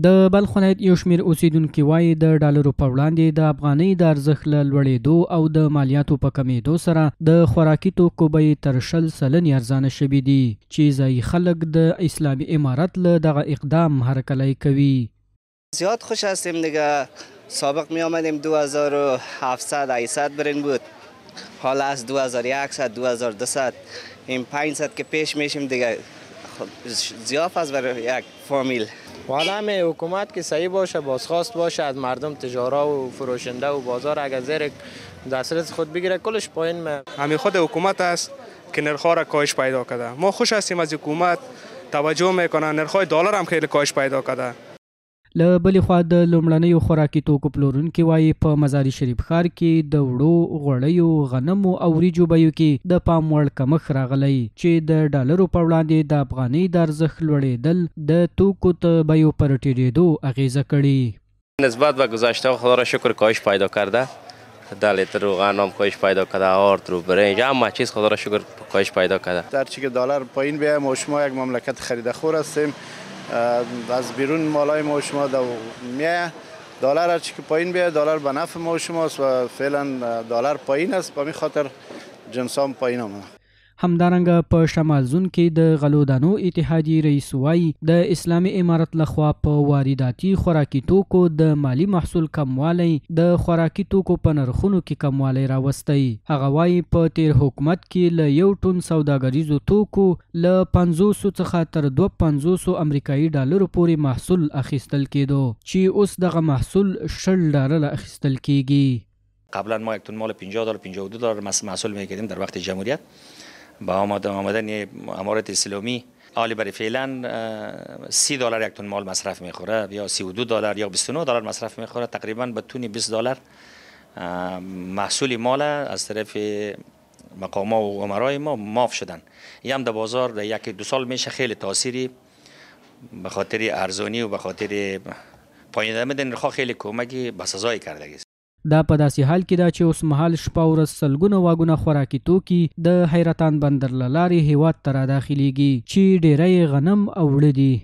د بلخ ولایت یو شمېر اوسیدونکي وایي د ډالرو په وړاندې د افغانۍ د ارزښت له لوړېدو او د مالیاتو په کمېدو سره د خوراکي توکو بیې تر 100 سلنې ارزانه شوي دي چې ځایي خلک د اسلامي امارت له دغه اقدام هرکلی کوي. زیاد خوش هستیم دیگه. سابق می آمدیم 2700 800 برین بود، حالا از 2100 2200 این 500 که پیش میشیم دیگه زیاد است برای یک فامیل. والا همه حکومت که صحیح باشه، بازخواست باشه از مردم، تجارا و فروشنده و بازار اگر زیر دسترس خود بگیره کلش پایین میاد. همین خود حکومت است که نرخ‌ها را کاهش پیدا کرده. ما خوش هستیم از حکومت توجه میکنه، نرخ‌های دلار هم خیلی کاهش پیدا کرده. له بلې خوا د لومړنیو خوراکي توکو پلورونکي وایي په مزاري شریف ښار کې د وړو غوړیو، غنمو او وریجو بیو کې د پام وړ کمښت راغلی چې د ډالرو په وړاندې د افغانۍ د ارزښت لوړېدل د توکو د بیو پر ټیټېدو اغیزه کړې. نسبت به گذشته خدا را شکر کاهش پیدا کرده. 10 لیتر روغن هم کاهش پیدا کرده، آرد رو برنج همه چیز خدا را شکر کاهش پیدا کرده. در چی که دلار پایین بیایم و شما یک مملکت خریدخور هستیم، از بیرون مالای ما و شما میایه، دلار هر چی که پایین بیاید دلار به نفع ما و شماست و فعلا دلار پایین است، به همین خاطر جنس هم پایین آمده. همدارنګه په شمال زون کې د غلو دانو اتحادیې رئیس وایي د اسلامي امارت لخوا په وارداتي خوراکي توکو د مالی محصول کموالی د خوراکي توکو په نرخونو کې کموالی راوستی. هغه وایي په تیر حکومت کې له 1 ټن سوداګریزو توکو له 500 څخه تر 250 امریکایي ډالرو پورې محصول اخیستل کېدو چې اوس دغه محصول $60 اخیستل کېږي. قبلا ما 1 تن مال $50 $52 محصول می‌کردیم در وقت جمهوریت. با آمدن امارت اسلامی حالی برای فعلا $30 یک تن مال مصرف میخوره یا $32 یا $29 مصرف میخوره، تقریبا به تونی $20 محصول مال از طرف مقام و امرای ما معاف شدن. این هم در بازار در 1-2 سال میشه خیلی تاثیری به خاطر ارزانی و به خاطر پایین آمدن نرخ خیلی کمکی بسزایی کرده است. دا په داسې حال کې ده چې اوس مهال شپه ورځ سلګونه واګونه خوراکي توکي د حیرتان بندر له لارې هیواد ته را داخلیږي چې ډیری غنم او وړه دي.